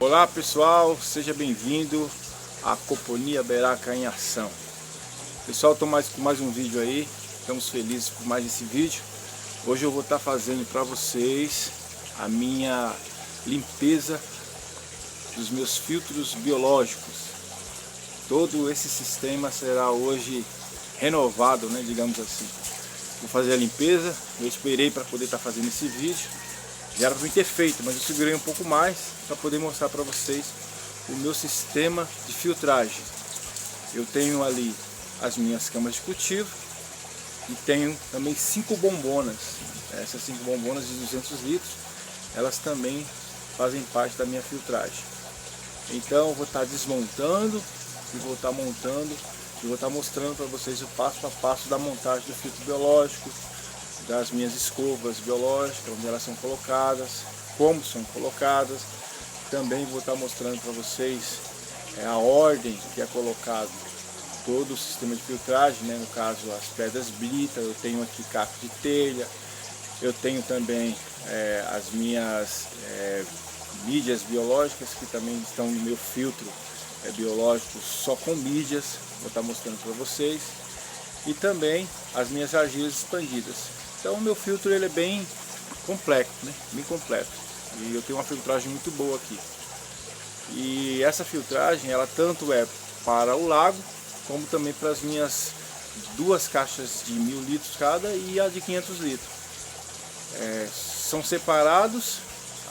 Olá pessoal, seja bem-vindo à Companhia Beraca em Ação. Pessoal, estou com mais um vídeo aí, estamos felizes por mais esse vídeo. Hoje eu vou estar fazendo para vocês a minha limpeza dos meus filtros biológicos. Todo esse sistema será hoje renovado, né, digamos assim. Vou fazer a limpeza, eu esperei para poder estar fazendo esse vídeo. Já era para mim ter feito, mas eu segurei um pouco mais para poder mostrar para vocês o meu sistema de filtragem. Eu tenho ali as minhas camas de cultivo e tenho também 5 bombonas. Essas 5 bombonas de 200 litros, elas também fazem parte da minha filtragem. Então eu vou estar desmontando e vou estar montando e vou estar mostrando para vocês o passo a passo da montagem do filtro biológico, das minhas escovas biológicas, onde elas são colocadas, como são colocadas. Também vou estar mostrando para vocês a ordem que é colocado todo o sistema de filtragem, né? No caso as pedras brita, eu tenho aqui caco de telha, eu tenho também as minhas mídias biológicas que também estão no meu filtro biológico só com mídias, vou estar mostrando para vocês, e também as minhas argilas expandidas. Então o meu filtro ele é bem completo, né? Bem completo. E eu tenho uma filtragem muito boa aqui. E essa filtragem ela tanto é para o lago, como também para as minhas 2 caixas de 1000 litros cada e a de 500 litros. São separados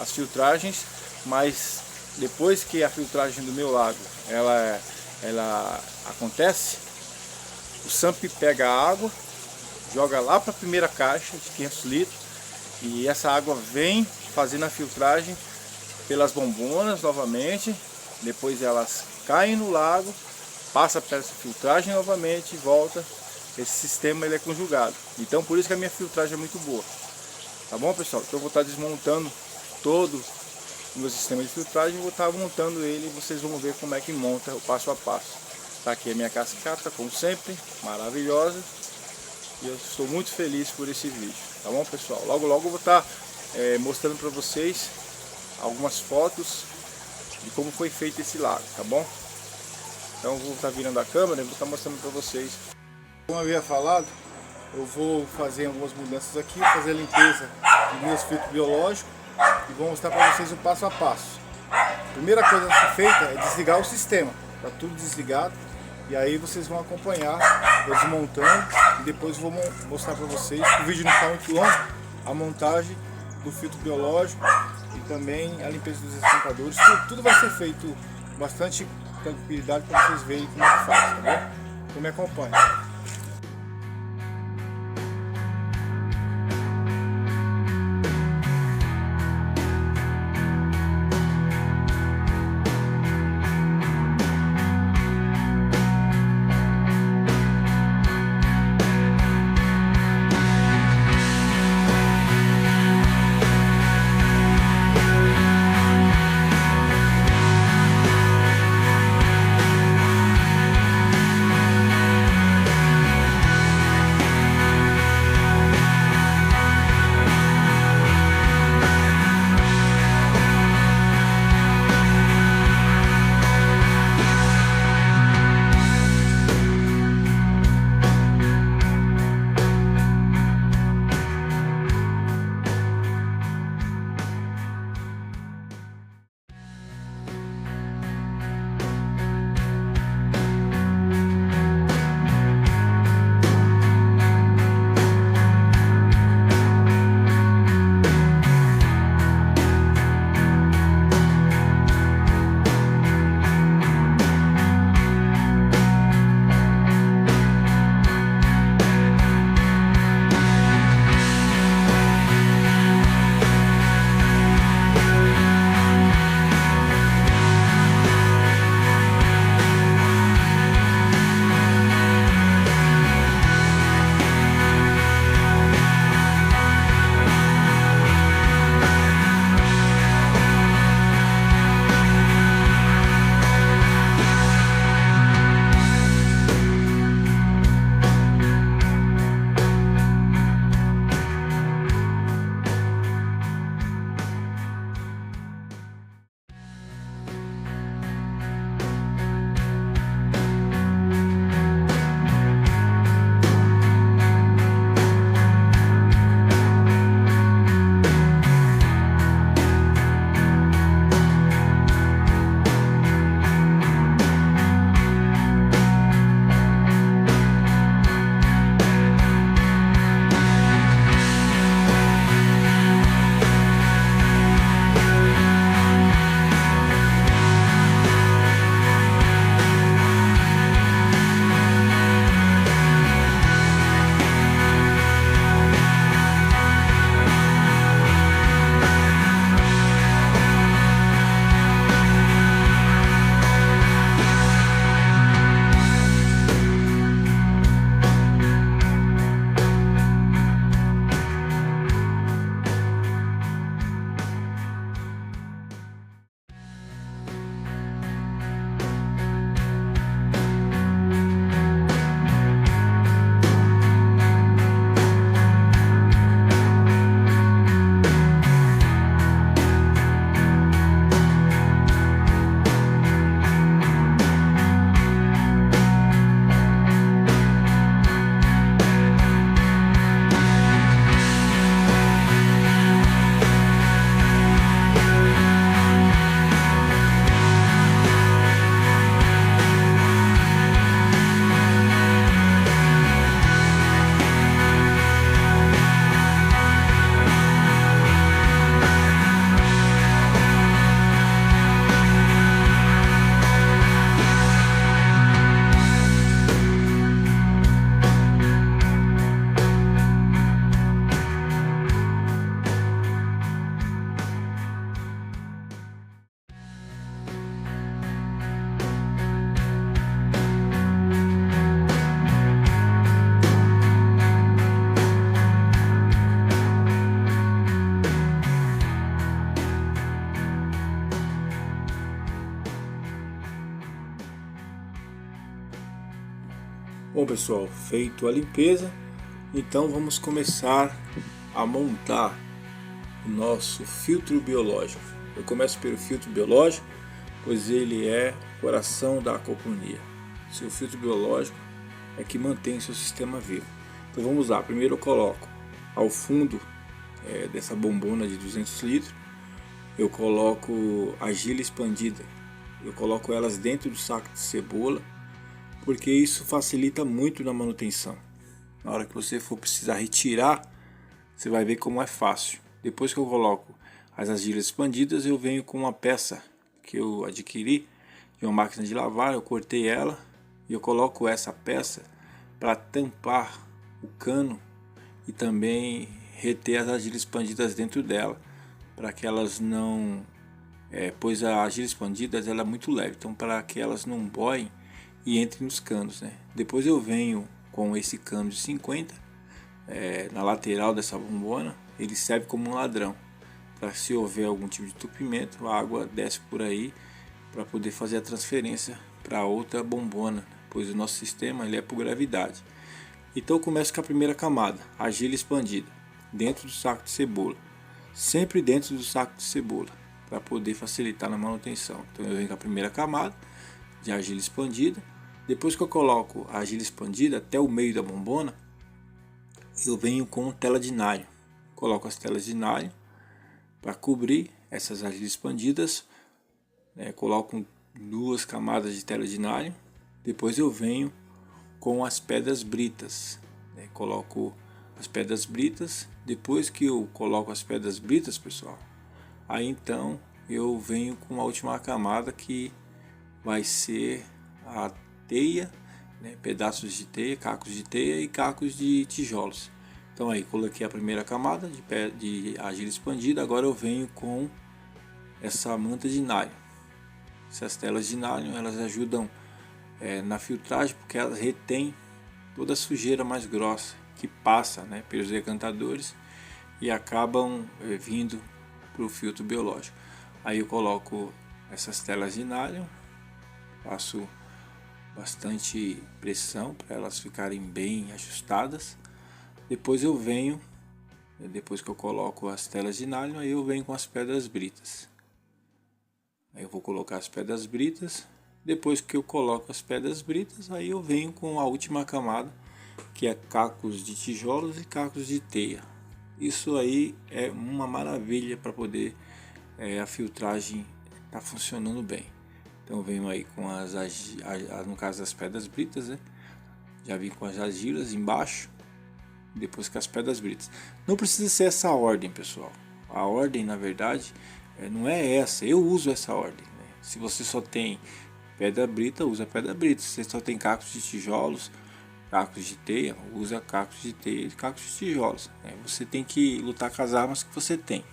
as filtragens, mas depois que a filtragem do meu lago ela acontece, o SAMP pega a água, joga lá para a primeira caixa de 500 litros e essa água vem fazendo a filtragem pelas bombonas novamente, depois elas caem no lago, passa por essa filtragem novamente e volta. Esse sistema ele é conjugado, então por isso que a minha filtragem é muito boa, tá bom pessoal? Então eu vou estar desmontando todo o meu sistema de filtragem, vou estar montando ele e vocês vão ver como é que monta o passo a passo. Tá aqui a minha cascata, como sempre, maravilhosa. E eu estou muito feliz por esse vídeo, tá bom pessoal? Logo logo eu vou estar mostrando para vocês algumas fotos de como foi feito esse lago, tá bom? Então eu vou estar virando a câmera e vou estar mostrando para vocês. Como eu havia falado, eu vou fazer algumas mudanças aqui, fazer a limpeza dos meus filtros biológicos e vou mostrar para vocês o passo a passo. A primeira coisa a ser feita é desligar o sistema, tá tudo desligado. E aí vocês vão acompanhar eu desmontando e depois vou mostrar para vocês, o vídeo não está muito longo, a montagem do filtro biológico e também a limpeza dos esquentadores. Tudo vai ser feito com bastante tranquilidade para vocês verem como é que faz, tá bom? Então me acompanhe. Bom pessoal, feito a limpeza, então vamos começar a montar o nosso filtro biológico. Eu começo pelo filtro biológico, pois ele é o coração da aquaponia. Seu filtro biológico é que mantém seu sistema vivo. Então vamos lá, primeiro eu coloco ao fundo dessa bombona de 200 litros, eu coloco argila expandida. Eu coloco elas dentro do saco de cebola, porque isso facilita muito na manutenção. Na hora que você for precisar retirar, você vai ver como é fácil. Depois que eu coloco as argilas expandidas, eu venho com uma peça que eu adquiri de uma máquina de lavar, eu cortei ela e eu coloco essa peça para tampar o cano e também reter as argilas expandidas dentro dela, para que elas não... pois a argila expandida ela é muito leve, então para que elas não boiem e entrem nos canos, né? Depois eu venho com esse cano de 50 na lateral dessa bombona, ele serve como um ladrão, para se houver algum tipo de entupimento, a água desce por aí para poder fazer a transferência para outra bombona, pois o nosso sistema ele é por gravidade. Então eu começo com a primeira camada, argila expandida, dentro do saco de cebola, sempre dentro do saco de cebola, para poder facilitar na manutenção. Então eu venho com a primeira camada de argila expandida. Depois que eu coloco a argila expandida até o meio da bombona, eu venho com tela de nylon. Coloco as telas de nylon para cobrir essas argilas expandidas. Coloco 2 camadas de tela de nylon. Depois eu venho com as pedras britas. Coloco as pedras britas. Depois que eu coloco as pedras britas, pessoal, aí então eu venho com a última camada, que vai ser a teia, pedaços de teia, cacos de teia e cacos de tijolos. Então aí coloquei a primeira camada de argila expandida, agora eu venho com essa manta de nylon. Essas telas de nylon elas ajudam na filtragem, porque elas retêm toda a sujeira mais grossa que passa pelos decantadores e acabam vindo para o filtro biológico. Aí eu coloco essas telas de nylon, passo bastante pressão para elas ficarem bem ajustadas. Depois eu venho, depois que eu coloco as telas de nylon, aí eu venho com as pedras britas. Aí eu vou colocar as pedras britas. Depois que eu coloco as pedras britas, aí eu venho com a última camada, que é cacos de tijolos e cacos de teia. Isso aí é uma maravilha para poder a filtragem tá funcionando bem. Então eu venho aí com no caso as pedras britas, já vim com as argilas embaixo, depois com as pedras britas. Não precisa ser essa ordem, pessoal. A ordem, na verdade, não é essa. Eu uso essa ordem. Se você só tem pedra brita, usa pedra brita. Se você só tem cacos de tijolos, cacos de teia, usa cacos de teia e cacos de tijolos. Você tem que lutar com as armas que você tem.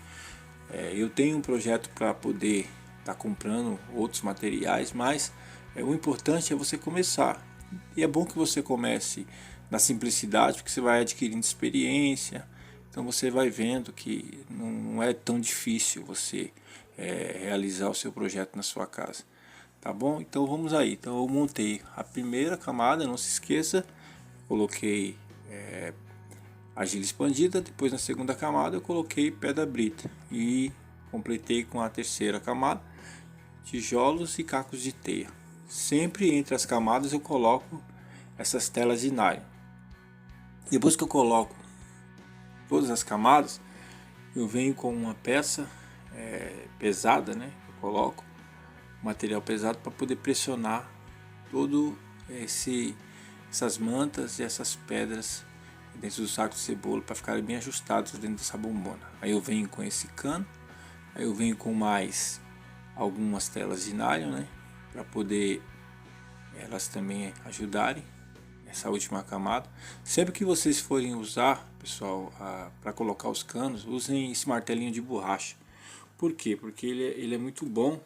Eu tenho um projeto para poder estar comprando outros materiais, mas o importante é você começar. E é bom que você comece na simplicidade, porque você vai adquirindo experiência. Então você vai vendo que não é tão difícil você realizar o seu projeto na sua casa. Tá bom? Então vamos aí. Então eu montei a primeira camada, não se esqueça. Coloquei argila expandida. Depois na segunda camada eu coloquei pedra brita. E completei com a terceira camada, tijolos e cacos de teia. Sempre entre as camadas eu coloco essas telas de nylon. Depois que eu coloco todas as camadas, eu venho com uma peça pesada, eu coloco material pesado para poder pressionar todo essas mantas e essas pedras dentro do saco de cebola, para ficarem bem ajustados dentro dessa bombona. Aí eu venho com esse cano, aí eu venho com mais algumas telas de nylon, para poder elas também ajudarem essa última camada. Sempre que vocês forem usar, pessoal, para colocar os canos, usem esse martelinho de borracha. Por quê? Porque ele é muito bom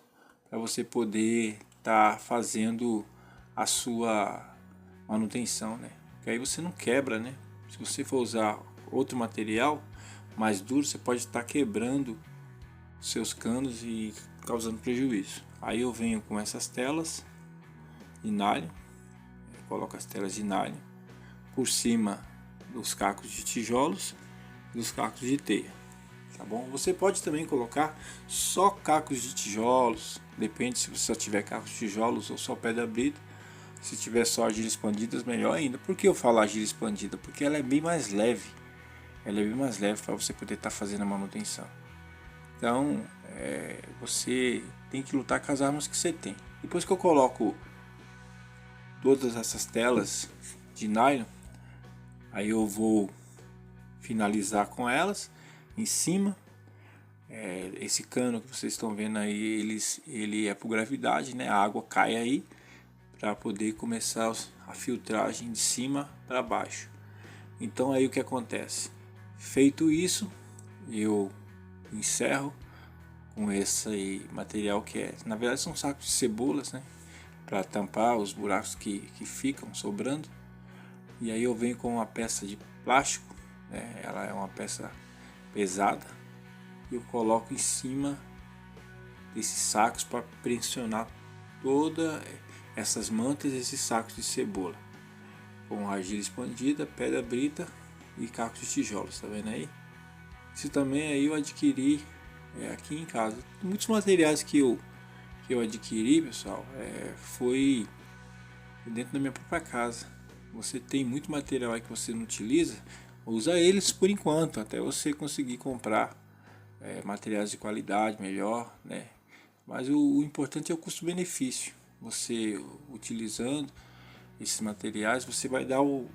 para você poder estar fazendo a sua manutenção, Porque aí você não quebra, Se você for usar outro material mais duro, você pode estar quebrando seus canos e causando prejuízo. Aí eu venho com essas telas de nylon, coloco as telas de nylon, por cima dos cacos de tijolos e dos cacos de teia, tá bom? Você pode também colocar só cacos de tijolos, depende se você só tiver cacos de tijolos ou só pedra brita. Se tiver só argila expandida, melhor ainda. Por que eu falo argila expandida? Porque ela é bem mais leve. Ela é bem mais leve para você poder estar fazendo a manutenção. Então, você tem que lutar com as armas que você tem. Depois que eu coloco todas essas telas de nylon, aí eu vou finalizar com elas em cima. Esse cano que vocês estão vendo aí, ele é por gravidade, né? A água cai aí para poder começar a filtragem de cima para baixo. Então aí o que acontece? Feito isso, eu encerro com esse material que na verdade são sacos de cebolas, né? Para tampar os buracos que ficam sobrando. E aí eu venho com uma peça de plástico, né? Ela é uma peça pesada, e eu coloco em cima desses sacos para pressionar toda essas mantas, esses sacos de cebola, com argila expandida, pedra brita e cacos de tijolos, tá vendo aí? Isso também aí eu adquiri aqui em casa. Muitos materiais que eu adquiri, pessoal, foi dentro da minha própria casa. Você tem muito material aí que você não utiliza, usa eles por enquanto, até você conseguir comprar materiais de qualidade melhor, né? Mas o importante é o custo-benefício. Você utilizando esses materiais, você vai dar o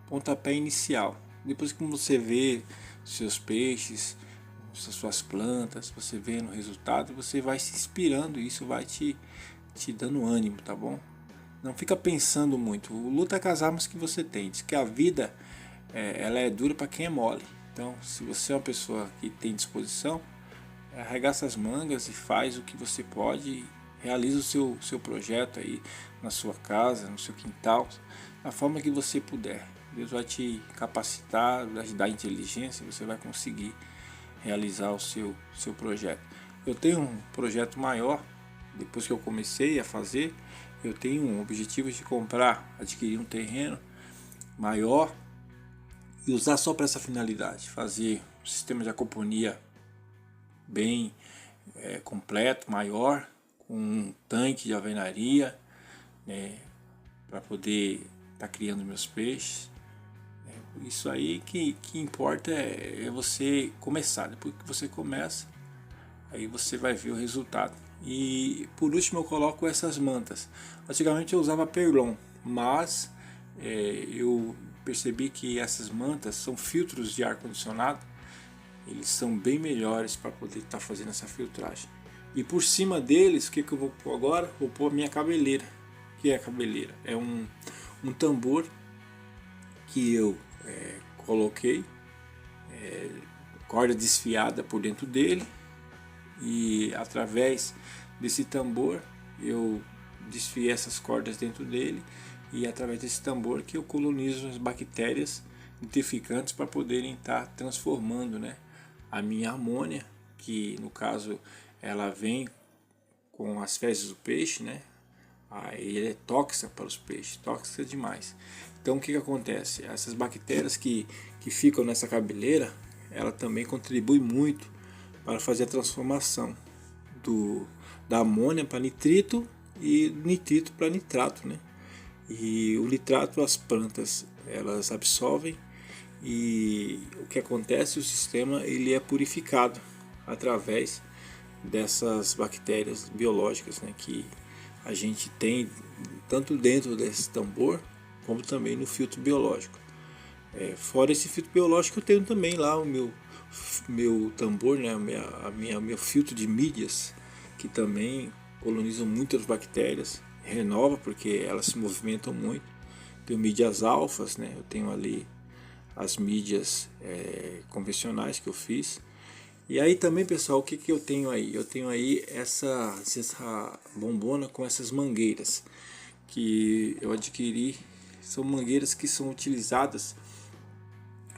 pontapé inicial. Depois que você vê seus peixes, suas plantas, você vê no resultado, você vai se inspirando e isso vai te dando ânimo, tá bom? Não fica pensando muito. Luta com as armas que você tem. Diz que a vida ela é dura para quem é mole. Então, se você é uma pessoa que tem disposição, arregaça as mangas e faz o que você pode. Realiza o seu projeto aí na sua casa, no seu quintal, da forma que você puder. Deus vai te capacitar, vai te dar inteligência, você vai conseguir realizar o seu projeto. Eu tenho um projeto maior, depois que eu comecei a fazer, eu tenho um objetivo de adquirir um terreno maior e usar só para essa finalidade, fazer um sistema de aquaponia bem completo, maior, com um tanque de alvenaria, para poder estar criando meus peixes. Isso aí que importa é você começar. Depois que você começa, aí você vai ver o resultado. E por último eu coloco essas mantas. Antigamente eu usava perlon, mas eu percebi que essas mantas são filtros de ar condicionado. Eles são bem melhores para poder estar fazendo essa filtragem. E por cima deles, o que eu vou pôr agora? Vou pôr a minha cabeleira. O que é a cabeleira? É um tambor que eu coloquei corda desfiada por dentro dele, e através desse tambor eu desfiei essas cordas dentro dele, e através desse tambor que eu colonizo as bactérias nitrificantes para poderem estar transformando, né, a minha amônia, que no caso ela vem com as fezes do peixe, né? Ele é tóxica para os peixes, tóxica demais. Então o que acontece? Essas bactérias que ficam nessa cabeleira, ela também contribui muito para fazer a transformação da amônia para nitrito e nitrito para nitrato, né? E o nitrato as plantas elas absorvem, e o que acontece? O sistema ele é purificado através dessas bactérias biológicas, né, que a gente tem tanto dentro desse tambor como também no filtro biológico. Fora esse filtro biológico, eu tenho também lá o meu tambor, né, meu filtro de mídias, que também colonizam muitas bactérias, renova porque elas se movimentam muito. Tenho mídias alfas, né, eu tenho ali as mídias convencionais que eu fiz. E aí também, pessoal, o que eu tenho aí? Eu tenho aí essa bombona com essas mangueiras que eu adquiri. São mangueiras que são utilizadas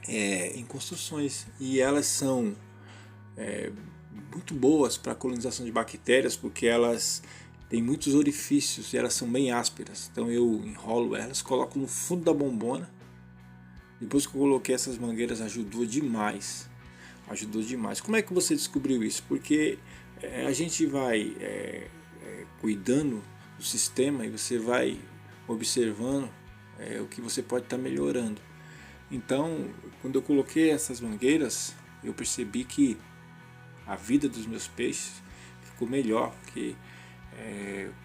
em construções, e elas são muito boas para a colonização de bactérias, porque elas têm muitos orifícios e elas são bem ásperas. Então eu enrolo elas, coloco no fundo da bombona, Depois que eu coloquei essas mangueiras, ajudou demais. Ajudou demais. Como é que você descobriu isso? Porque a gente vai cuidando do sistema e você vai observando o que você pode estar melhorando. Então, quando eu coloquei essas mangueiras, eu percebi que a vida dos meus peixes ficou melhor, porque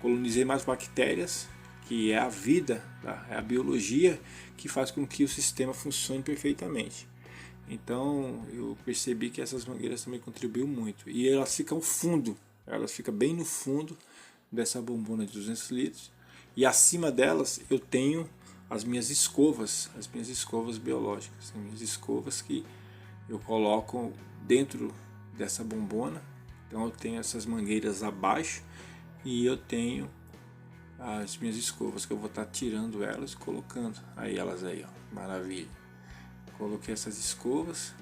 colonizei mais bactérias, que é a vida, é a biologia que faz com que o sistema funcione perfeitamente. Então eu percebi que essas mangueiras também contribuíram muito. E elas ficam fundo, elas ficam bem no fundo dessa bombona de 200 litros. E acima delas eu tenho as minhas escovas biológicas, as minhas escovas que eu coloco dentro dessa bombona. Então eu tenho essas mangueiras abaixo e eu tenho as minhas escovas que eu vou estar tirando elas e colocando. Aí elas aí, ó, maravilha. Coloquei essas escovas.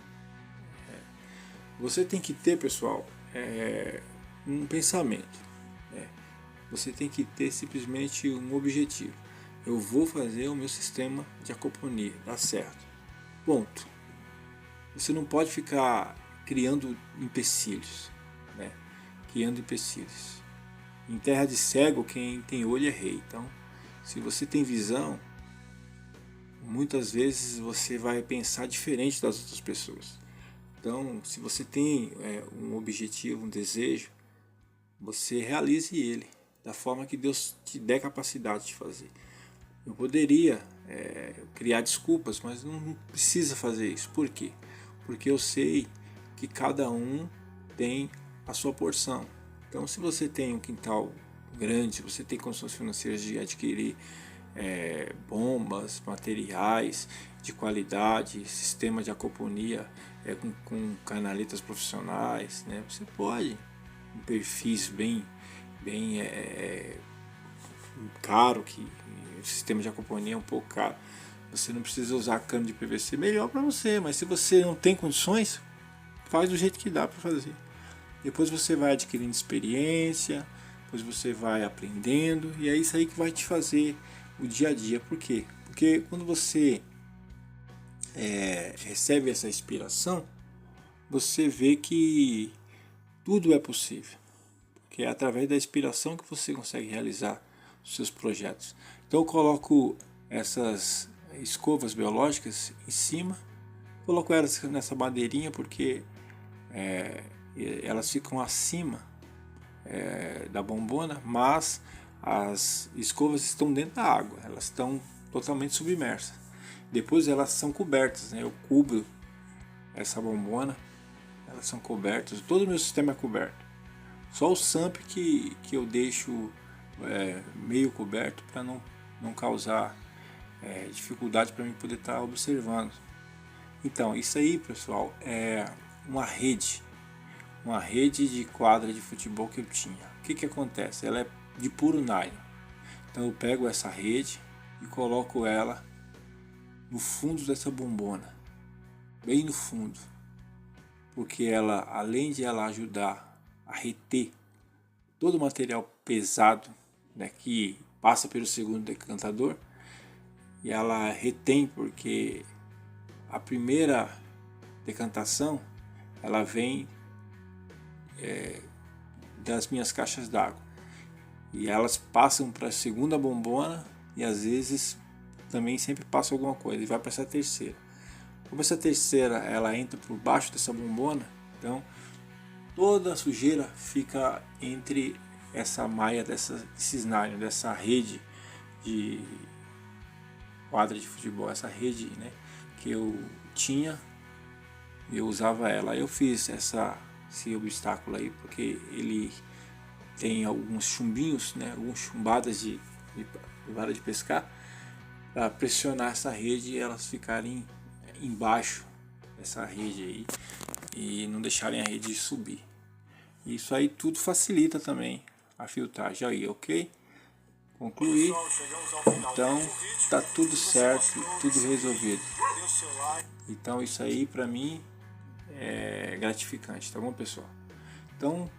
Você tem que ter, pessoal, um pensamento. Você tem que ter simplesmente um objetivo. Eu vou fazer o meu sistema de aquaponia, dá certo. Ponto. Você não pode ficar criando empecilhos, né? Criando empecilhos. Em terra de cego, quem tem olho é rei. Então, se você tem visão, muitas vezes você vai pensar diferente das outras pessoas. Então, se você tem um objetivo, um desejo, você realize ele da forma que Deus te der capacidade de fazer. Eu poderia criar desculpas, mas não precisa fazer isso. Por quê? Porque eu sei que cada um tem a sua porção. Então, se você tem um quintal grande, se você tem condições financeiras de adquirir bombas, materiais de qualidade, sistema de aquaponia com canaletas profissionais, né? Você pode, um perfis bem caro, que o sistema de aquaponia é um pouco caro, você não precisa usar cano de PVC, melhor para você, mas se você não tem condições, faz do jeito que dá para fazer. Depois você vai adquirindo experiência, depois você vai aprendendo, e é isso aí que vai te fazer o dia a dia. Por quê? Porque quando você recebe essa inspiração, você vê que tudo é possível. Porque é através da inspiração que você consegue realizar os seus projetos. Então eu coloco essas escovas biológicas em cima, coloco elas nessa madeirinha porque elas ficam acima da bombona, mas as escovas estão dentro da água, elas estão totalmente submersas. Depois elas são cobertas, né? Eu cubro essa bombona, elas são cobertas, todo o meu sistema é coberto. Só o SAMP que eu deixo meio coberto para não causar dificuldade para mim poder estar observando. Então, isso aí, pessoal, é uma rede de quadra de futebol que eu tinha. O que acontece? Ela é de puro nylon. Então eu pego essa rede e coloco ela no fundo dessa bombona, bem no fundo, porque ela, além de ela ajudar a reter todo o material pesado, né, que passa pelo segundo decantador, e ela retém porque a primeira decantação ela vem das minhas caixas d'água e elas passam para a segunda bombona e às vezes também sempre passa alguma coisa e vai para essa terceira. Como essa terceira ela entra por baixo dessa bombona, então toda a sujeira fica entre essa malha desses nylon, dessa rede de quadra de futebol, essa rede, né, que eu tinha, eu usava ela. Eu fiz esse obstáculo aí porque ele tem alguns chumbinhos, né, algumas chumbadas de vara de pescar para pressionar essa rede e elas ficarem embaixo dessa rede aí e não deixarem a rede subir. Isso aí tudo facilita também a filtragem aí, ok? Concluí. Então tá tudo certo, tudo resolvido. Então isso aí pra mim é gratificante, tá bom, pessoal? Então,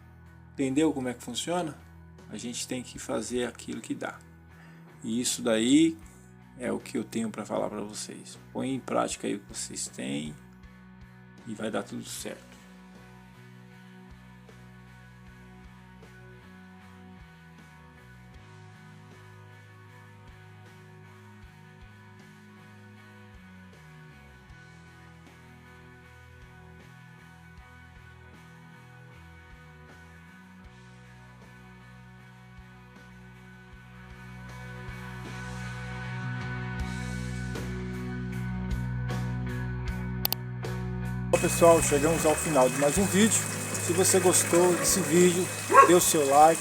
entendeu como é que funciona? A gente tem que fazer aquilo que dá. E isso daí É o que eu tenho para falar para vocês. Põe em prática aí o que vocês têm e vai dar tudo certo. Bom, pessoal, chegamos ao final de mais um vídeo. Se você gostou desse vídeo, dê o seu like,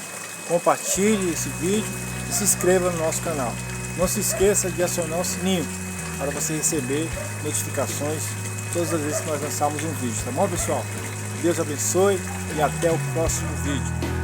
compartilhe esse vídeo e se inscreva no nosso canal. Não se esqueça de acionar o sininho para você receber notificações todas as vezes que nós lançarmos um vídeo, tá bom, pessoal? Deus abençoe e até o próximo vídeo.